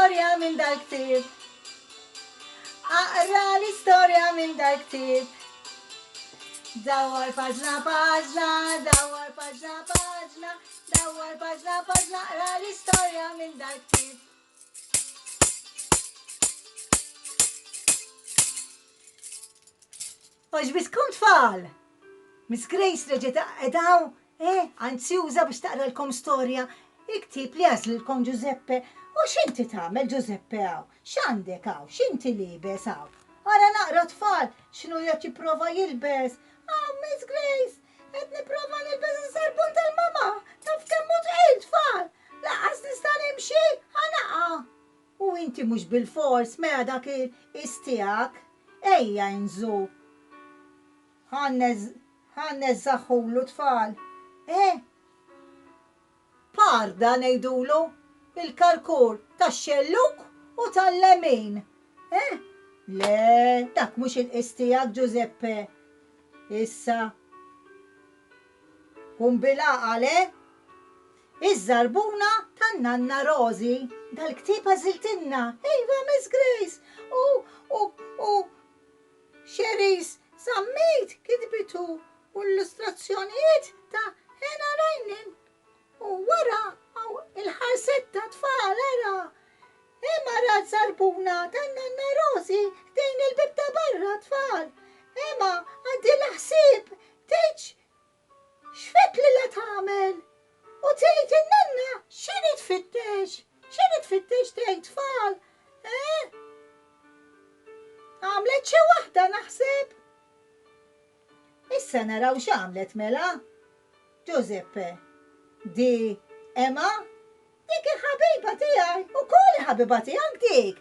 l-istorja minn dal-ktieb. Aqra l-istorja minn dal-ktieb. Dawwar paġna paġna, dawwar paġna paġna, dawwar paġna paġna, aqra l-istorja minn dal-ktieb. Oġbitkom tfal! Miss Grace reġet edaw, anzjuża biex taqralkom storja, il-ktieb li għażlilkom Giuseppe. U x'inti tagħmel Giuseppe hawn? X'għandek hawn? X'inti libes hawn? Ara naqra tfal, x'inhu qed jipprova jilbes? Miss Grace, qed nipprova nilbes is-sarbun tal-mama. Taf kemm hu tqil tfal. Laqas nista' nimxi, ħanaqa'. U inti mhux bil-fors mela dak is-tiegħek. Ejja inżu. Ħanneż zaħħulu tfal. Parda ngħidulu il-karkur tax-xelluk u tal-lemin. Le, dak mhux il-qis tiegħek Giuseppe. Issa. Kum bil-aqal, Iż-Żarbuna tan-Nanna Rożi. Dal-ktieb għażiltilna. Iva, Miss Grace. U Sherise Zammit kitbitu u l-illustrazzjonijiet ta' Henna Ryynänen. U wara il-ħarsetta tfal ara. Mara Żarbuna tan-Nanna Rożi dejn il-bib ta' barra tfal. Għaddi l-ħsieb tgħid x'fek li la tagħmel. U tgħid in-nanna x'inhi tfittex. X'inhi tfittex tgħid tfal. Għamlet xi waħda naħseb. Issa naraw x'għamlet mela. Giuseppe, di Emma, dik il-ħabiba tiegħi u kol il-ħabiba tiegħek dik.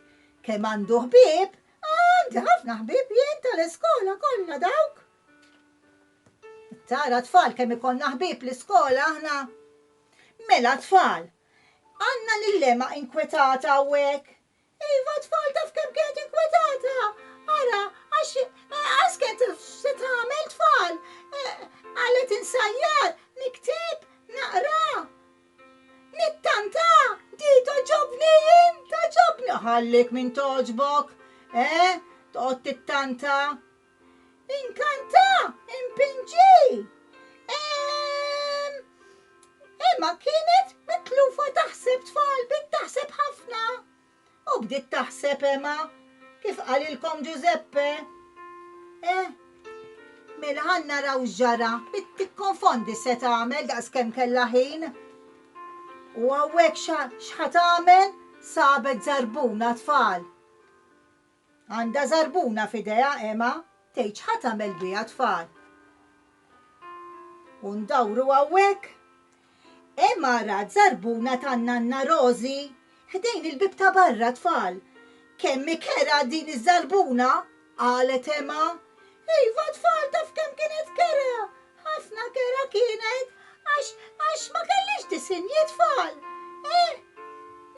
Kemm għandu ħbieb, għandi ħafna ħbieb jien tal-iskola kollha dawk. Tara tfal kemm ikollna ħbieb l-iskola aħna. Mela tfal, għandna lil-Emma inkwetata hawnhekk. Iva tfal taf kemm kienet inkwetata. Ara, għax kienet se tagħmel tfal. Qalet insajjar, niktib, naqra. Nittanta, di toġobni jien, toġobni. Ħallik min toġbok, toqgħod tittanta. Inkanta, impinġi. Imma kienet mitlufa taħseb tfal, bdiet taħseb ħafna. U bdiet taħseb Emma, kif qalilkom Giuseppe. Mela ħanna raw ġara, bdiet tikkonfondi se tagħmel daqskemm kellha ħin. U hawnhekk x'ħat tagħmel sabet żarbuna tfal. Għandha żarbuna f'idejha Emma, tgħid x'ħat tagħmel biha tfal. U ndawru hawnhekk. Emma rat żarbuna tan-Nanna Rożi ħdejn il-bib ta' barra tfal. Kemm kera din iż-żarbuna? Qalet Emma. Iva tfal taf kemm kienet kera. Ħafna kera kienet għax ma kellix disinji tfal.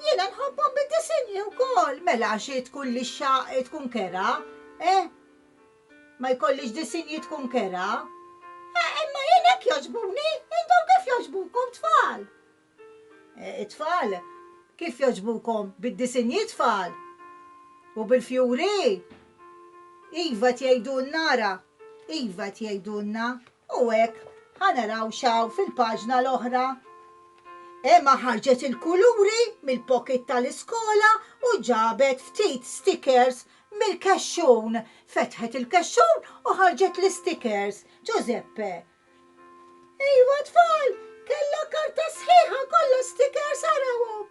Jiena nħobbhom bid-disinji wkoll. Mela għax tkun li tkun kera. Ma jkollix disinji tkun kera. Imma jien hekk jogħġbuni, intom kif jogħġbukom tfal? Tfal, kif jogħġbukom bid-disinji tfal? U bil-fjuri? Iva tgħidulna ara, Iva tgħidulna. U hekk ħanaraw xaw fil-paġna l-oħra. Emma ħarġet il-kuluri mill-pocket tal-iskola u ġabet ftit stickers mill-kexxun. Fetħet il-kexxun u ħarġet l-stickers. Giuseppe. Iva tfal, kella karta sħiħa kollha stickers arawhom.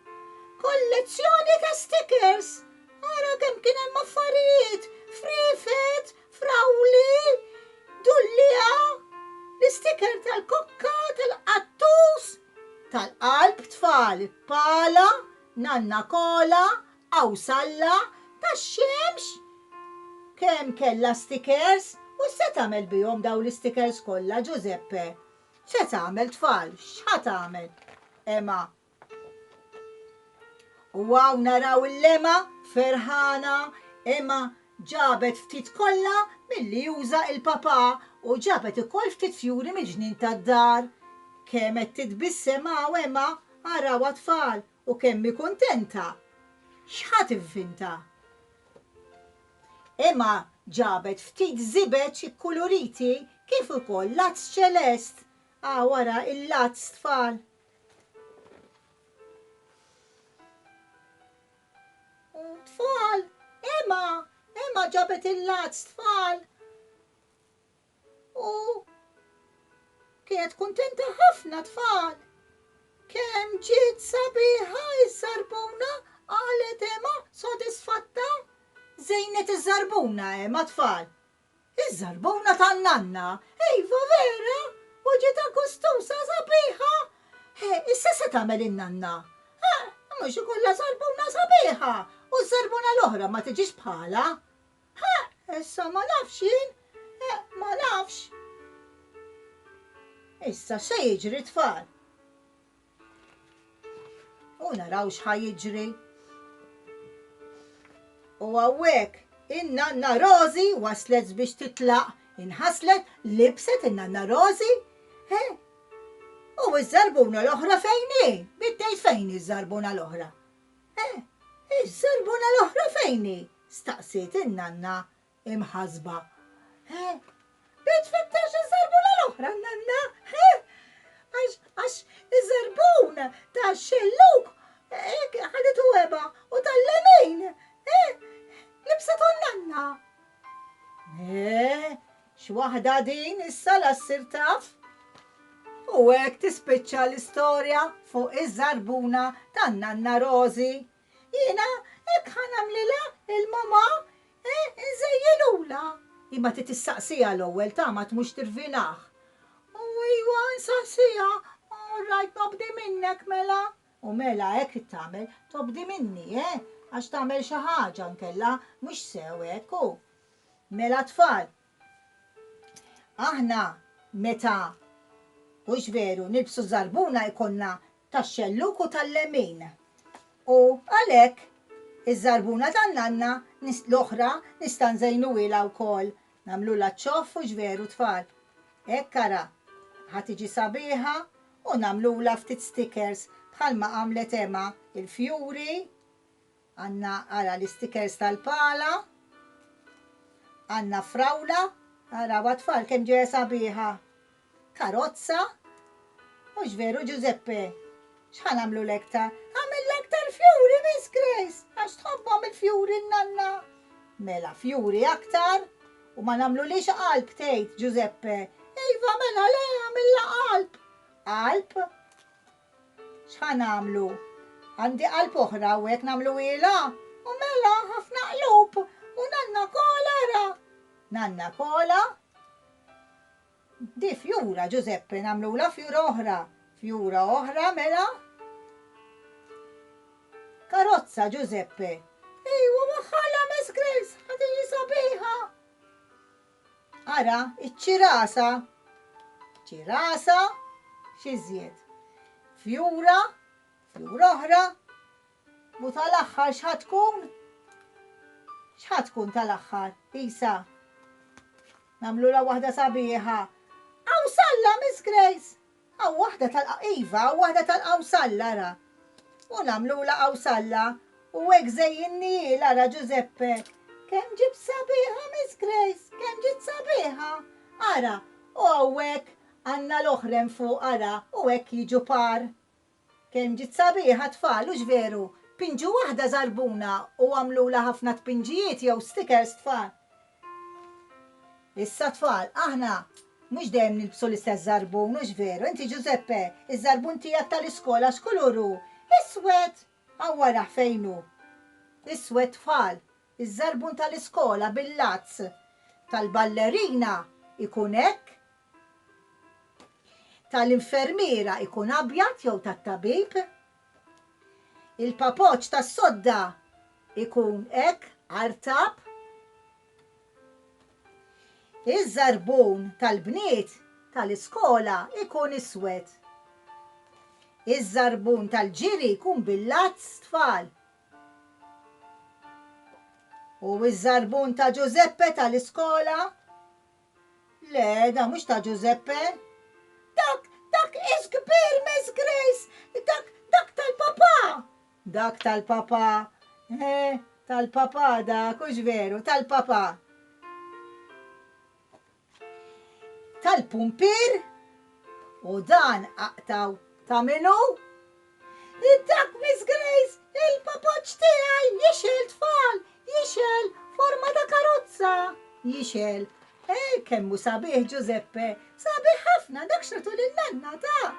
Kollezzjoni ta' stickers. Ara kemm kien hemm affarijiet, frifet, frawli, dullija, l-sticker tal-kokka, tal-qattus, tal-qalb tfal, pala, nanna kola, awsalla, tax-xemx. Kemm kellha stickers u se tagħmel bihom daw l-stickers kollha Giuseppe. Se tagħmel tfal, x'ħat tagħmel? Emma. U hawn naraw l-Emma ferħana, Emma ġabet ftit kollha milli juża il-papà u ġabet ukoll ftit fjuri mill-ġnien tad-dar. Kemm qed titbissem hawn Emma arawha tfal u kemm hi kuntenta. x'ħadd ivvinta? Imma ġabet ftit żibeġ ikkuluriti kif ukoll lazz ċelest. Wara il-lazz tfal. Tfal, Emma ġabet il-lazz tfal. U kienet kuntenta ħafna tfal. Kemm ġiet sabiħa Iż-Żarbuna, qalet Emma sodisfatta. Żejnet Iż-Żarbuna Emma tfal. Iż-Żarbuna tan-Nanna, iva vera, u ġiet gustusa sabiħa. Issa se tagħmel in-Nanna. Mhux ikollha żarbuna sabiħa u żarbuna l-oħra ma tiġix bħala. Issa ma nafx jien, ma nafx. Issa se jiġri tfal. U naraw x'ħaj jiġri. U hawnhekk in-Nanna Rożi waslet biex titlaq, inħaslet, libset in-Nanna Rożi. U iż-żarbuna l-oħra fejn hi? Biddejt fejn iż-żarbuna l-oħra? Iż-żarbuna l-oħra fejn hi? Staqsiet in-Nanna imħasba. Bitfittex iż-żarbuna l-oħra n-Nanna? Għax iż-żarbuna tax-xelluk ħadet weba u tal-lemin. Libsetu n-Nanna. X'waħda din issa la-ssir taf? U hekk tispiċċa l-istorja fuq Iż-Żarbuna tan-Nanna Rożi. Jiena hekk ħanamlilha il-mama nżejjilula. Imma titissaqsija l-ewwel tagħmat mhux tirvinaħ. U iwa nsaqsija, rajt nobdi minnek mela. U mela hekk tagħmel tobdi minni, għax tagħmel xi ħaġa nkella mhux sew hekk hu. Mela tfal. Aħna meta mhux veru nilbsu żarbuna jkollna tax-xelluk u tal-lemin. U għalhekk iż-żarbuna tan-Nanna l-oħra nista' nżejnuhilha wkoll. Nagħmluha ċoff mhux veru tfal. Hekk ara ħadd tiġi sabiħa u nagħmluha ftit stickers bħalma għamlet Emma il-fjuri. Għandna ara l-stickers tal-pala. Għandna frawla. Ara tfal kemm ġeja sabiħa. Karozza. Mhux veru Giuseppe. X'ħan għamlu l-ektar? Għamil l-ektar fjuri, Miss Grace, għax tħobbhom il-fjuri n-Nanna. Mela fjuri aktar u ma nagħmlu lix qalb tgħid Giuseppe. Iva mela le għamilha qalb. Qalb? X'ħan għamlu? Għandi qalb oħra u hekk nagħmlu ilha. U mela ħafna qlub u Nanna kola ra. Nanna kola? Di fjura Giuseppe nagħmluha fjura oħra. Fjura oħra mela? Karozza Giuseppe. Ejwa waħħala Miss Grace, ħadini sabiħa. Ara, iċ-ċirasa. ċirasa, x'iżjed. Fjura oħra. U tal-aħħar x'ħatkun? X'ħatkun tal-aħħar? Isa. Namlula waħda sabiħa. Awsalla Miss Grace. Aw waħda tal-Iva, waħda tal-Awsalla ra. U namlula Awsalla u hekk żejjinni ara Giuseppe. Kemm ġib sabiħa Miss Grace, kemm ġib sabiħa. Ara, u hawnhekk għandna l-oħrem fuq ara u hekk jiġu par. Kemm ġib sabiħa tfal, hux veru? Pinġu waħda żarbuna u għamlula ħafna tpinġijiet jew stickers tfal. Issa tfal, aħna mhux dejjem nilbsu l-istess żarbun, mhux veru. Inti Giuseppe, iż-żarbun tiegħek tal-iskola x'kuluru? Iswed. Wara fejnu. Iswed tfal. Iż-żarbun tal-iskola bil-lazz tal-ballerina ikun hekk. Tal-infermiera ikun abjad jew tat-tabib. Il-papoċ tas-sodda ikun hekk artab. Iż-żarbun tal-bniet tal-iskola ikun iswed. Iż-żarbun tal-ġiri ikun bil-lazz tfal. U iż-żarbun ta' Giuseppe tal-iskola? Le, da mhux ta' Giuseppe. Dak iż-kbir Miss Grace, dak tal-papa. Dak tal-papa Tal-papa dak, ux veru, tal-papa. Tal-pumpir, u dan aqtaw ta' minu? Dak Miss Grace, il-papaċ tiegħi jixel tfal, jixel forma ta' karozza, jixel. Kemmu sabiħ Giuseppe, sabiħ ħafna, dak xratu lil-nanna ta'.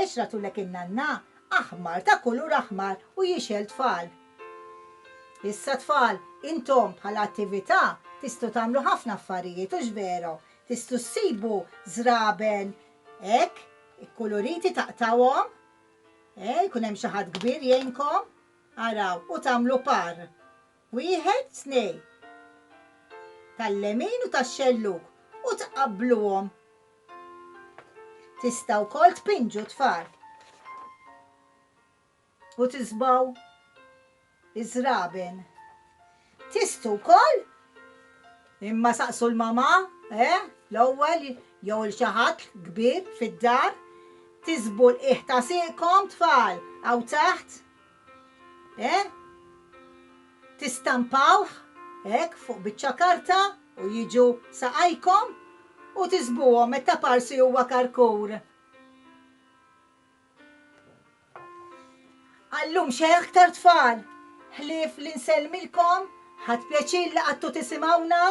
Xratu lek in-nanna, aħmar ta' kulur aħmar u jixel tfal. Issa tfal, intom bħala attività tistu tagħmlu ħafna affarijiet, ux veru. Tistu ssibu żraben, koloriti taqtawhom, jkun hemm xi ħadd kbir jgħinkom, araw, u tagħmlu par. Wieħed, tnej. Tal-lemin u tax-xelluk u tqabbluhom. Tista' wkoll tpinġu tfal. U tisbaw iż-żraben. Tistu wkoll imma saqsu l-mama, l-ewwel jew xi ħadd kbir fid-dar, tisbu l-qiegħ ta' siqkom tfal hawn taħt, tistampawh hekk fuq biċċa karta u jiġu saqajkom u tisbuhom meta parsi huwa karkur. Allum xejn aktar tfal, ħlief li nsellmilkom, ħadd pjaċir li qattu tisimgħuna.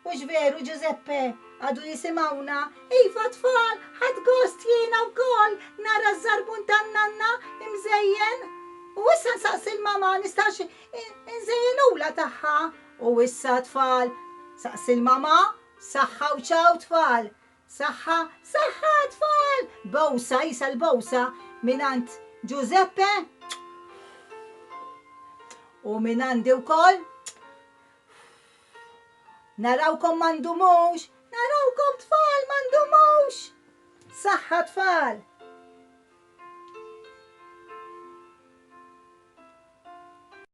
Ux veru Giuseppe, għadu jisimawna, iva tfal, ħad gost jiena wkoll nara Iż-Żarbun tan-Nanna imżejjen. U issa nsaqsi l-mama nistax nżejjenula tagħha. U issa tfal, saqsi l-mama, saħħa u ċaw tfal. Saħħa, saħħa tfal. Bowsa, jisa l-bowsa minant Giuseppe. U minandi wkoll. Narawkom mandumux, narawkom tfal mandumux. Saħħa tfal.